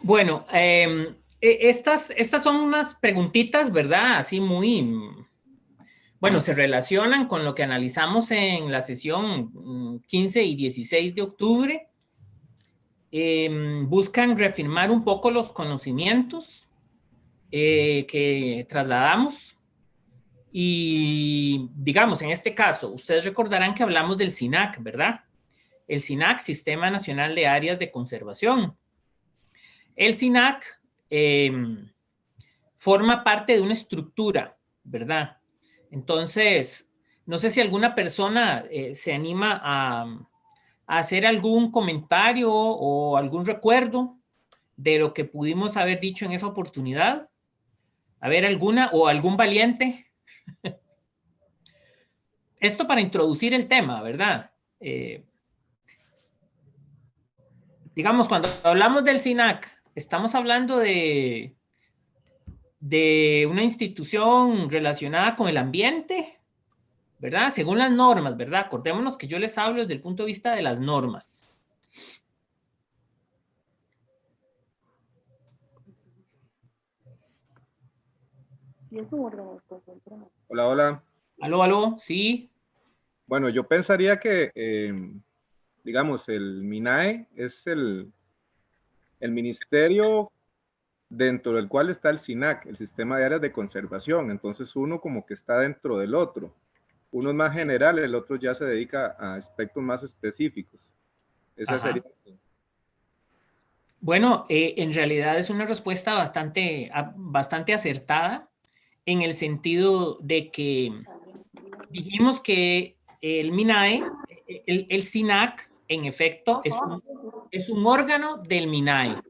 Bueno, estas son unas preguntitas, ¿verdad? Así muy, bueno, se relacionan con lo que analizamos en la sesión 15 y 16 de octubre. Buscan reafirmar un poco los conocimientos que trasladamos. Y digamos, en este caso, ustedes recordarán que hablamos del SINAC, ¿verdad? El SINAC, Sistema Nacional de Áreas de Conservación. El SINAC forma parte de una estructura, ¿verdad? Entonces, no sé si alguna persona se anima a hacer algún comentario o algún recuerdo de lo que pudimos haber dicho en esa oportunidad. A ver, alguna o algún valiente. Esto para introducir el tema, ¿verdad? Digamos, cuando hablamos del SINAC, estamos hablando de una institución relacionada con el ambiente, ¿verdad? Según las normas, ¿verdad? Acordémonos que yo les hablo desde el punto de vista de las normas. Hola, hola. Aló, aló, sí. Bueno, yo pensaría que, digamos, el MINAE es el ministerio dentro del cual está el SINAC, el Sistema de Áreas de Conservación. Entonces uno como que está dentro del otro. Uno es más general, el otro ya se dedica a aspectos más específicos. Esa sería. Ajá. Bueno, en realidad es una respuesta bastante acertada en el sentido de que dijimos que el MINAE, el SINAC, en efecto, es un órgano del MINAE.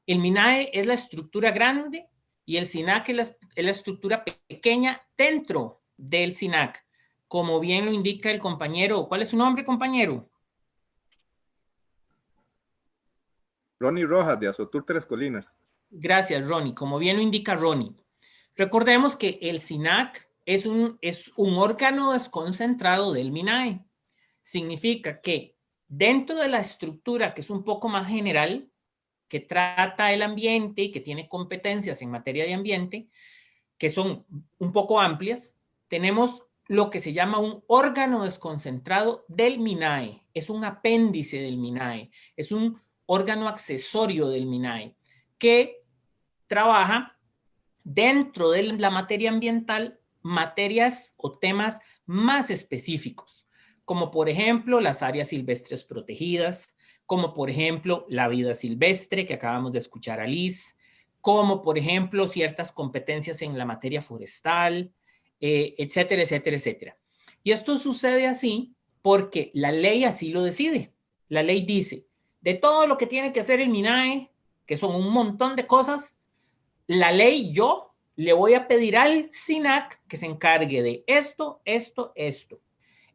El MINAE es la estructura grande y el SINAC es la estructura pequeña dentro del SINAC, como bien lo indica el compañero. ¿Cuál es su nombre, compañero? Ronnie Rojas, de Azotur Tres Colinas. Gracias, Ronnie. Como bien lo indica Ronnie. Recordemos que el SINAC es un órgano desconcentrado del MINAE. Significa que dentro de la estructura, que es un poco más general, que trata el ambiente y que tiene competencias en materia de ambiente, que son un poco amplias, tenemos lo que se llama un órgano desconcentrado del MINAE. Es un apéndice del MINAE, es un órgano accesorio del MINAE que trabaja dentro de la materia ambiental materias o temas más específicos, como por ejemplo las áreas silvestres protegidas, como por ejemplo la vida silvestre que acabamos de escuchar a Liz, como por ejemplo ciertas competencias en la materia forestal, etcétera, etcétera, etcétera. Y esto sucede así porque la ley así lo decide. La ley dice, de todo lo que tiene que hacer el MINAE, que son un montón de cosas, la ley yo le voy a pedir al SINAC que se encargue de esto, esto, esto.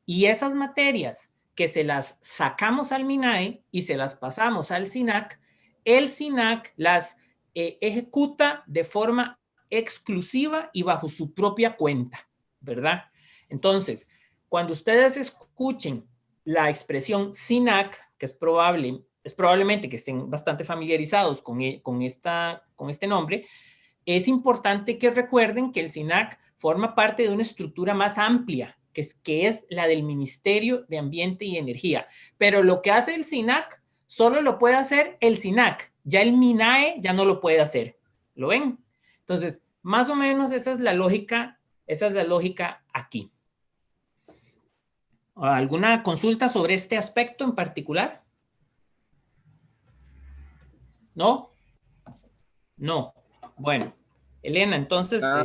Y esas materias que se las sacamos al MINAE y se las pasamos al SINAC, el SINAC las ejecuta de forma exclusiva y bajo su propia cuenta, ¿verdad? Entonces, cuando ustedes escuchen la expresión SINAC, que es probablemente que estén bastante familiarizados con este nombre, es importante que recuerden que el SINAC forma parte de una estructura más amplia, que es la del Ministerio de Ambiente y Energía. Pero lo que hace el SINAC solo lo puede hacer el SINAC. Ya el MINAE ya no lo puede hacer. ¿Lo ven? Entonces, más o menos esa es la lógica aquí. ¿Alguna consulta sobre este aspecto en particular? ¿No? No. Bueno, Elena, entonces... Nada,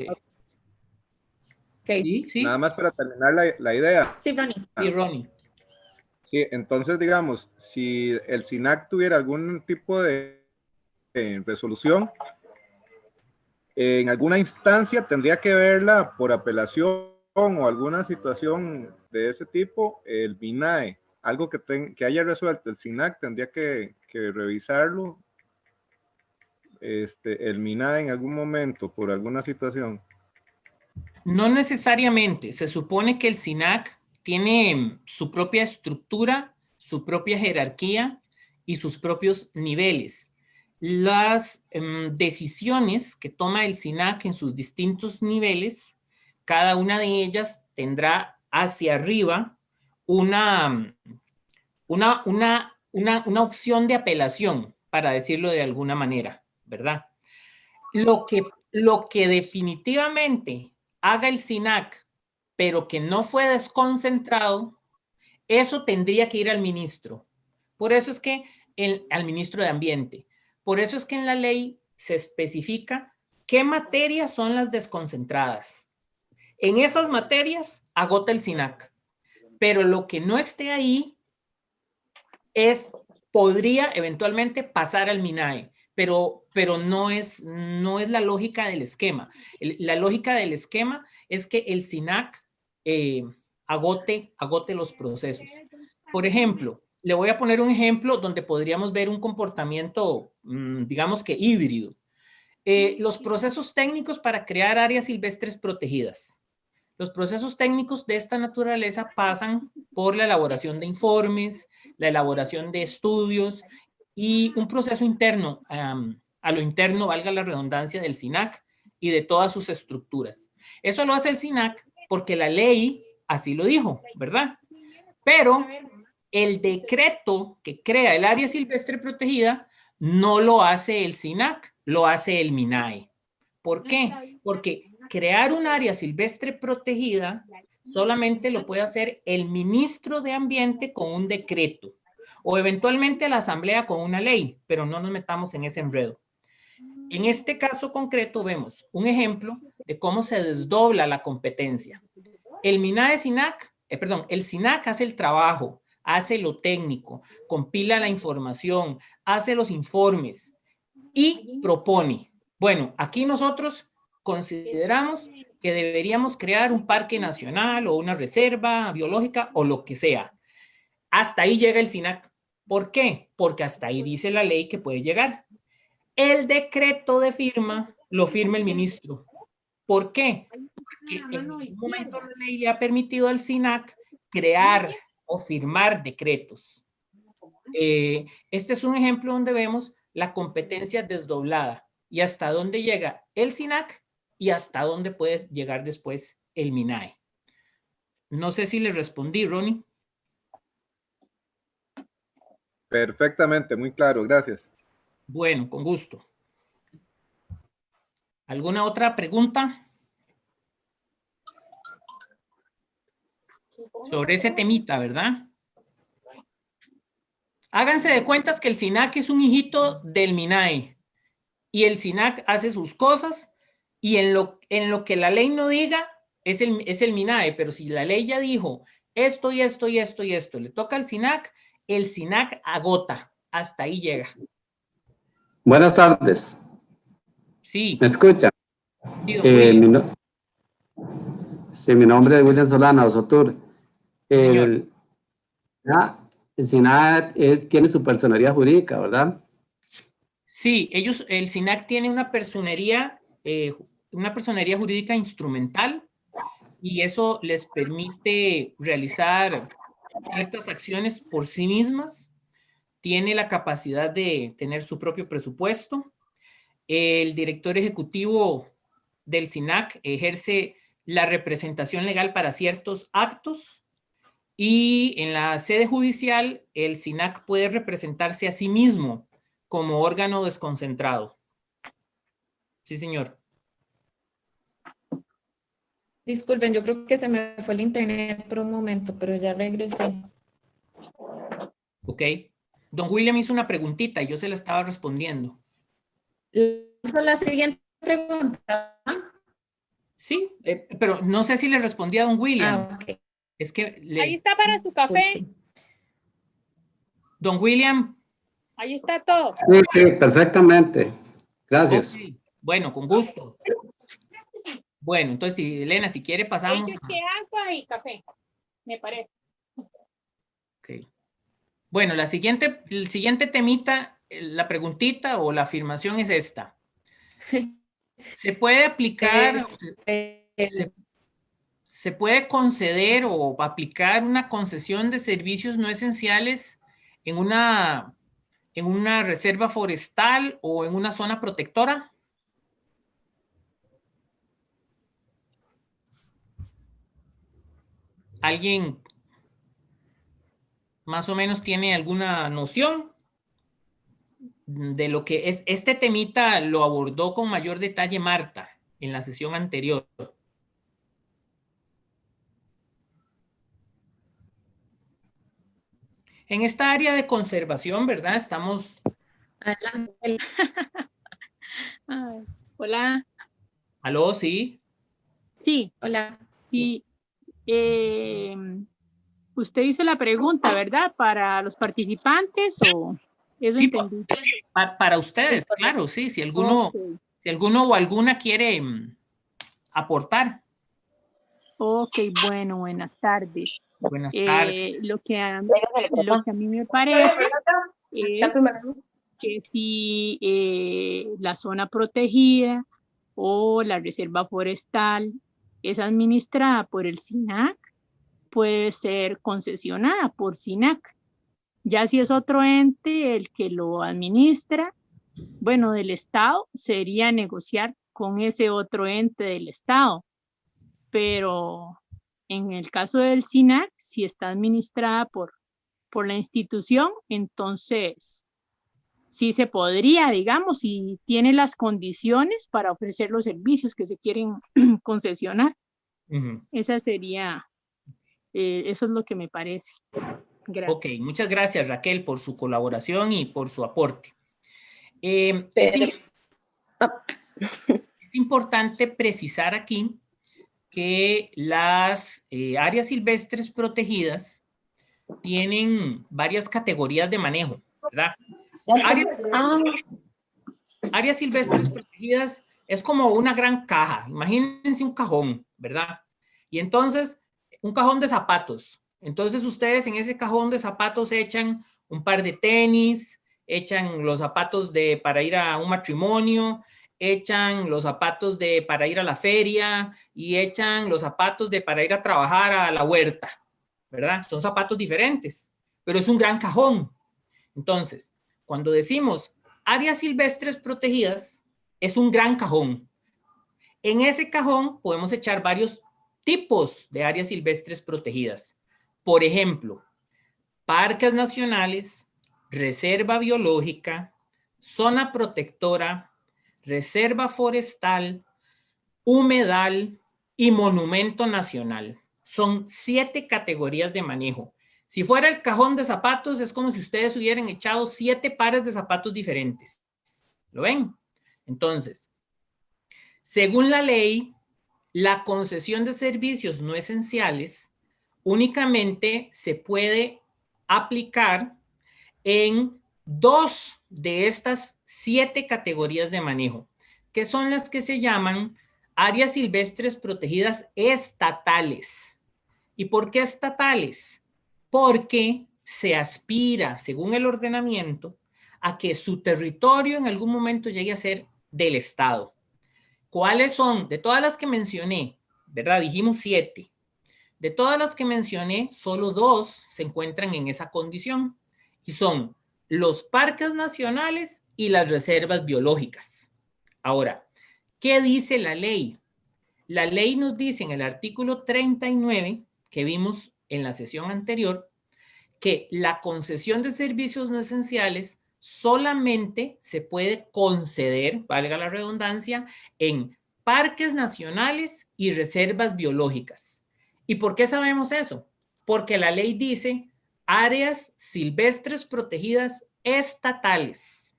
Okay. ¿sí? ¿Sí? nada más para terminar la idea. Sí, Ronnie. Sí, Ronnie. Sí, entonces digamos, si el SINAC tuviera algún tipo de resolución, en alguna instancia tendría que verla por apelación o alguna situación de ese tipo, el MINAE, algo que haya resuelto el SINAC, tendría que revisarlo el MINAE en algún momento por alguna situación. No necesariamente. Se supone que el SINAC tiene su propia estructura, su propia jerarquía y sus propios niveles. las decisiones que toma el SINAC en sus distintos niveles, cada una de ellas tendrá hacia arriba una opción de apelación, para decirlo de alguna manera, ¿verdad? Lo que definitivamente haga el SINAC, pero que no fue desconcentrado, eso tendría que ir al ministro. Por eso es que al ministro de Ambiente. Por eso es que en la ley se especifica qué materias son las desconcentradas. En esas materias agota el SINAC, pero lo que no esté ahí podría eventualmente pasar al MINAE, pero no es la lógica del esquema. La lógica del esquema es que el SINAC agote los procesos. Por ejemplo, le voy a poner un ejemplo donde podríamos ver un comportamiento, digamos que híbrido. Los procesos técnicos para crear áreas silvestres protegidas. Los procesos técnicos de esta naturaleza pasan por la elaboración de informes, la elaboración de estudios y un proceso interno, a lo interno, valga la redundancia, del SINAC y de todas sus estructuras. Eso lo hace el SINAC porque la ley así lo dijo, ¿verdad? Pero el decreto que crea el área silvestre protegida no lo hace el SINAC, lo hace el MINAE. ¿Por qué? Porque crear un área silvestre protegida solamente lo puede hacer el ministro de Ambiente con un decreto o eventualmente la asamblea con una ley, pero no nos metamos en ese enredo. En este caso concreto vemos un ejemplo de cómo se desdobla la competencia. El MINAE-SINAC, el SINAC hace el trabajo, hace lo técnico, compila la información, hace los informes y propone. Bueno, aquí nosotros consideramos que deberíamos crear un parque nacional o una reserva biológica o lo que sea. Hasta ahí llega el SINAC. ¿Por qué? Porque hasta ahí dice la ley que puede llegar. El decreto de firma lo firma el ministro. ¿Por qué? Porque en ningún momento la ley le ha permitido al SINAC crear o firmar decretos. Este es un ejemplo donde vemos la competencia desdoblada y hasta dónde llega el SINAC y hasta dónde puede llegar después el MINAE. No sé si le respondí, Ronnie. Perfectamente, muy claro, gracias. Bueno, con gusto. ¿Alguna otra pregunta sobre ese temita, verdad? Háganse de cuentas que el SINAC es un hijito del MINAE y el SINAC hace sus cosas y en lo que la ley no diga es el MINAE, pero si la ley ya dijo esto y esto y esto y esto, le toca al SINAC, el SINAC agota, hasta ahí llega. Buenas tardes. Sí. ¿Me escuchan? Sí, don William. Mi nombre es William Solana, Osotur. Señor. El SINAC tiene su personería jurídica, ¿verdad? Sí, el SINAC tiene una personería jurídica instrumental y eso les permite realizar ciertas acciones por sí mismas. Tiene la capacidad de tener su propio presupuesto. El director ejecutivo del SINAC ejerce la representación legal para ciertos actos y en la sede judicial el SINAC puede representarse a sí mismo como órgano desconcentrado. Sí, señor. Disculpen, yo creo que se me fue el internet por un momento, pero ya regresé. Ok. Don William hizo una preguntita y yo se la estaba respondiendo. La siguiente pregunta. Sí, pero no sé si le respondí a don William. Ah, ok. Es que ahí está para su café. Don William. Ahí está todo. Sí, perfectamente. Gracias. Okay. Bueno, con gusto. Bueno, entonces, Elena, si quiere pasamos. Que agua y café, me parece. Okay. Bueno, el siguiente temita, la preguntita o la afirmación es esta. ¿Se puede aplicar, se puede conceder o aplicar una concesión de servicios no esenciales en una en una reserva forestal o en una zona protectora? ¿Alguien más o menos tiene alguna noción de lo que es? Este temita lo abordó con mayor detalle Marta en la sesión anterior. En esta área de conservación, ¿verdad? Estamos... Adelante. Ay, hola. ¿Aló? ¿Sí? Sí, Hola. sí. Usted hizo la pregunta, ¿verdad? ¿Para los participantes o eso Sí, entendí? para ustedes, claro, sí. Si alguno, Ok. si alguno o alguna quiere aportar. Ok, bueno, buenas tardes. Buenas tardes. Lo que a mí me parece es que si la zona protegida o la reserva forestal es administrada por el SINAC, puede ser concesionada por SINAC. Ya si es otro ente el que lo administra, bueno, del Estado, sería negociar con ese otro ente del Estado. Pero en el caso del SINAC, si está administrada por la institución, entonces sí se podría, digamos, si tiene las condiciones para ofrecer los servicios que se quieren concesionar. Ujú. Esa sería, eso es lo que me parece. Gracias. Ok, muchas gracias Raquel por su colaboración y por su aporte. Es importante precisar aquí que las áreas silvestres protegidas tienen varias categorías de manejo, ¿verdad? Áreas silvestres protegidas es como una gran caja. Imagínense un cajón, ¿verdad? Y entonces, un cajón de zapatos. Entonces, ustedes en ese cajón de zapatos echan un par de tenis, echan los zapatos para ir a un matrimonio, echan los zapatos para ir a la feria y echan los zapatos para ir a trabajar a la huerta, ¿verdad? Son zapatos diferentes, pero es un gran cajón. Entonces, cuando decimos áreas silvestres protegidas, es un gran cajón. En ese cajón podemos echar varios tipos de áreas silvestres protegidas. Por ejemplo, parques nacionales, reserva biológica, zona protectora, reserva forestal, humedal y monumento nacional. Son 7 categorías de manejo. Si fuera el cajón de zapatos, es como si ustedes hubieran echado 7 pares de zapatos diferentes. ¿Lo ven? Entonces, según la ley, la concesión de servicios no esenciales únicamente se puede aplicar en 2 de estas 7 categorías de manejo, que son las que se llaman áreas silvestres protegidas estatales. ¿Y por qué estatales? Porque se aspira, según el ordenamiento, a que su territorio en algún momento llegue a ser del Estado. ¿Cuáles son? De todas las que mencioné, ¿verdad? Dijimos 7. De todas las que mencioné, solo 2 se encuentran en esa condición y son los parques nacionales y las reservas biológicas. Ahora, ¿qué dice la ley? La ley nos dice en el artículo 39, que vimos en la sesión anterior, que la concesión de servicios no esenciales solamente se puede conceder, valga la redundancia, en parques nacionales y reservas biológicas. ¿Y por qué sabemos eso? Porque la ley dice áreas silvestres protegidas estatales.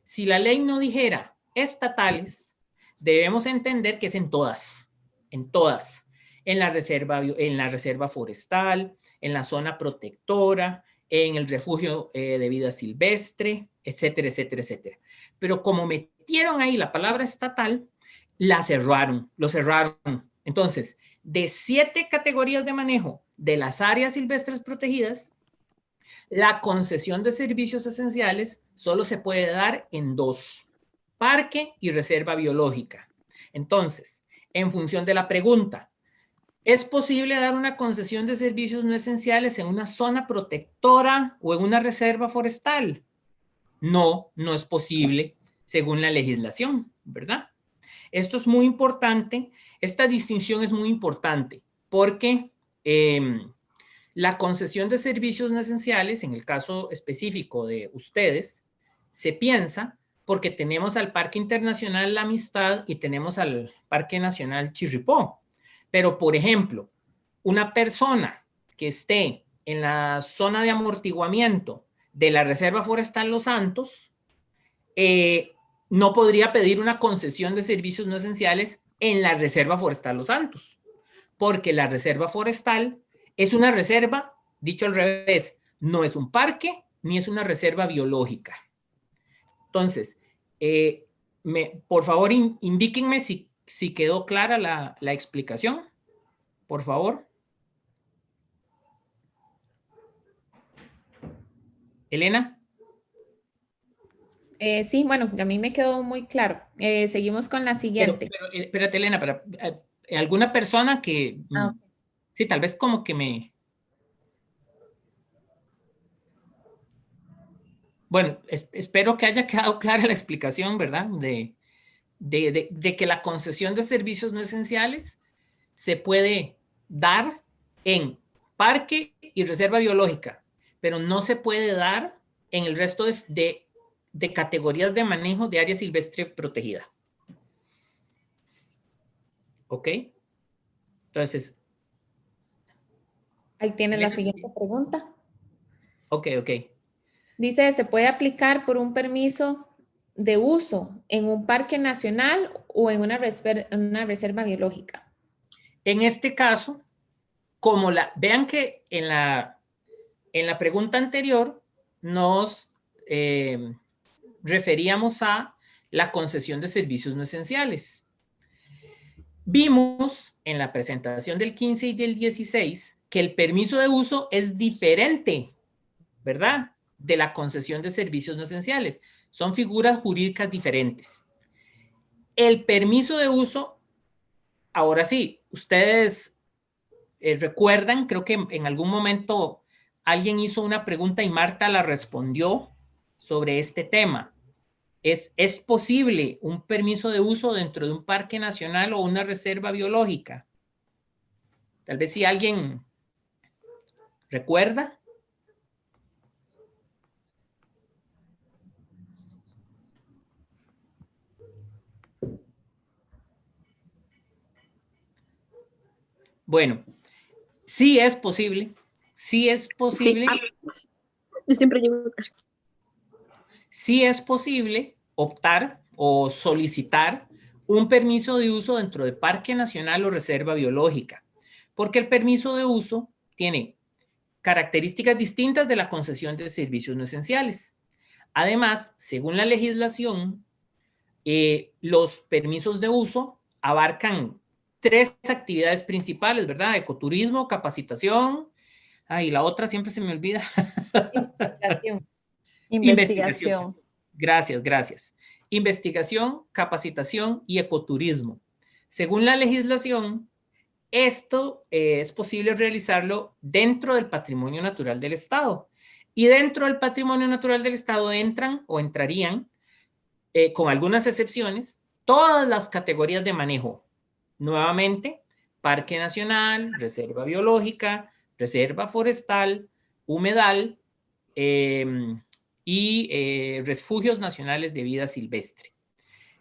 Si la ley no dijera estatales, debemos entender que es en todas, en la reserva forestal, en la zona protectora, en el refugio de vida silvestre, etcétera, etcétera, etcétera. Pero como metieron ahí la palabra estatal, lo cerraron. Entonces, de 7 categorías de manejo de las áreas silvestres protegidas, la concesión de servicios esenciales solo se puede dar en 2, parque y reserva biológica. Entonces, en función de la pregunta, ¿es posible dar una concesión de servicios no esenciales en una zona protectora o en una reserva forestal? no es posible según la legislación, ¿verdad? Esto es muy importante, esta distinción es muy importante porque la concesión de servicios no esenciales, en el caso específico de ustedes, se piensa porque tenemos al Parque Internacional La Amistad y tenemos al Parque Nacional Chirripó. Pero, por ejemplo, una persona que esté en la zona de amortiguamiento de la Reserva Forestal Los Santos, no podría pedir una concesión de servicios no esenciales en la Reserva Forestal Los Santos, porque la Reserva Forestal es una reserva, dicho al revés, no es un parque ni es una reserva biológica. Entonces, por favor, indíquenme si quedó clara la explicación, por favor. Elena. Sí, bueno, a mí me quedó muy claro. Seguimos con la siguiente. Pero, espérate, Elena, alguna persona que... Ah, ok. Sí, tal vez como que me... Bueno, espero que haya quedado clara la explicación, ¿verdad? De que la concesión de servicios no esenciales se puede dar en parque y reserva biológica, pero no se puede dar en el resto de categorías de manejo de área silvestre protegida. ¿Ok? Entonces... Ahí tiene la siguiente pregunta. Ok. Dice, ¿se puede aplicar por un permiso de uso en un parque nacional o en una reserva biológica? En este caso, vean que en la pregunta anterior nos referíamos a la concesión de servicios no esenciales. Vimos en la presentación del 15 y del 16 que el permiso de uso es diferente, ¿verdad?, de la concesión de servicios no esenciales. Son figuras jurídicas diferentes. El permiso de uso, ahora sí, ustedes recuerdan, creo que en algún momento alguien hizo una pregunta y Marta la respondió sobre este tema. ¿Es posible un permiso de uso dentro de un parque nacional o una reserva biológica? Tal vez si alguien recuerda. Bueno, sí es posible. Sí es posible. Sí, yo siempre llego tarde. Sí es posible optar o solicitar un permiso de uso dentro de parque nacional o reserva biológica, porque el permiso de uso tiene características distintas de la concesión de servicios no esenciales. Además, según la legislación, los permisos de uso abarcan 3 actividades principales, ¿verdad? Ecoturismo, capacitación, y la otra siempre se me olvida. Investigación. Gracias. Investigación, capacitación y ecoturismo. Según la legislación, esto es posible realizarlo dentro del patrimonio natural del Estado. Y dentro del patrimonio natural del Estado entran o entrarían, con algunas excepciones, todas las categorías de manejo. Nuevamente, parque nacional, reserva biológica, reserva forestal, humedal y refugios nacionales de vida silvestre.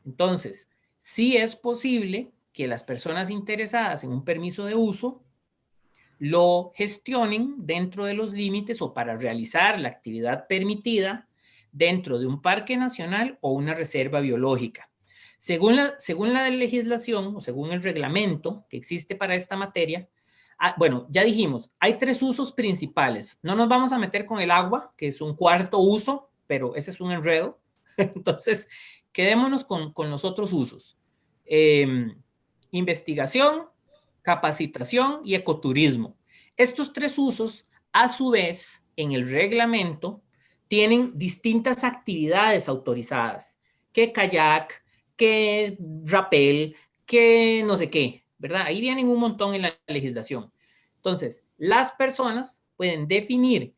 Entonces, sí es posible que las personas interesadas en un permiso de uso lo gestionen dentro de los límites o para realizar la actividad permitida dentro de un parque nacional o una reserva biológica. Según la legislación o según el reglamento que existe para esta materia, bueno, ya dijimos, hay 3 usos principales. No nos vamos a meter con el agua, que es un 4.º uso, pero ese es un enredo. Entonces, quedémonos con los otros usos. Investigación, capacitación y ecoturismo. Estos 3 usos, a su vez, en el reglamento, tienen distintas actividades autorizadas, que kayak, que rappel, que no sé qué, ¿verdad? Ahí vienen un montón en la legislación. Entonces, las personas pueden definir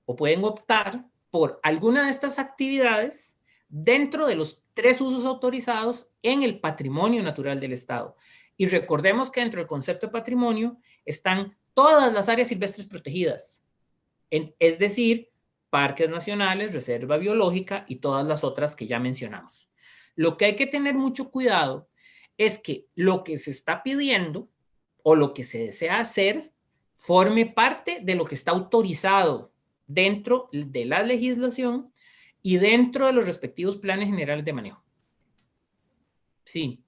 o pueden optar por alguna de estas actividades dentro de los 3 usos autorizados en el patrimonio natural del Estado. Y recordemos que dentro del concepto de patrimonio están todas las áreas silvestres protegidas, es decir, parques nacionales, reserva biológica y todas las otras que ya mencionamos. Lo que hay que tener mucho cuidado es que lo que se está pidiendo o lo que se desea hacer forme parte de lo que está autorizado dentro de la legislación y dentro de los respectivos planes generales de manejo. Sí.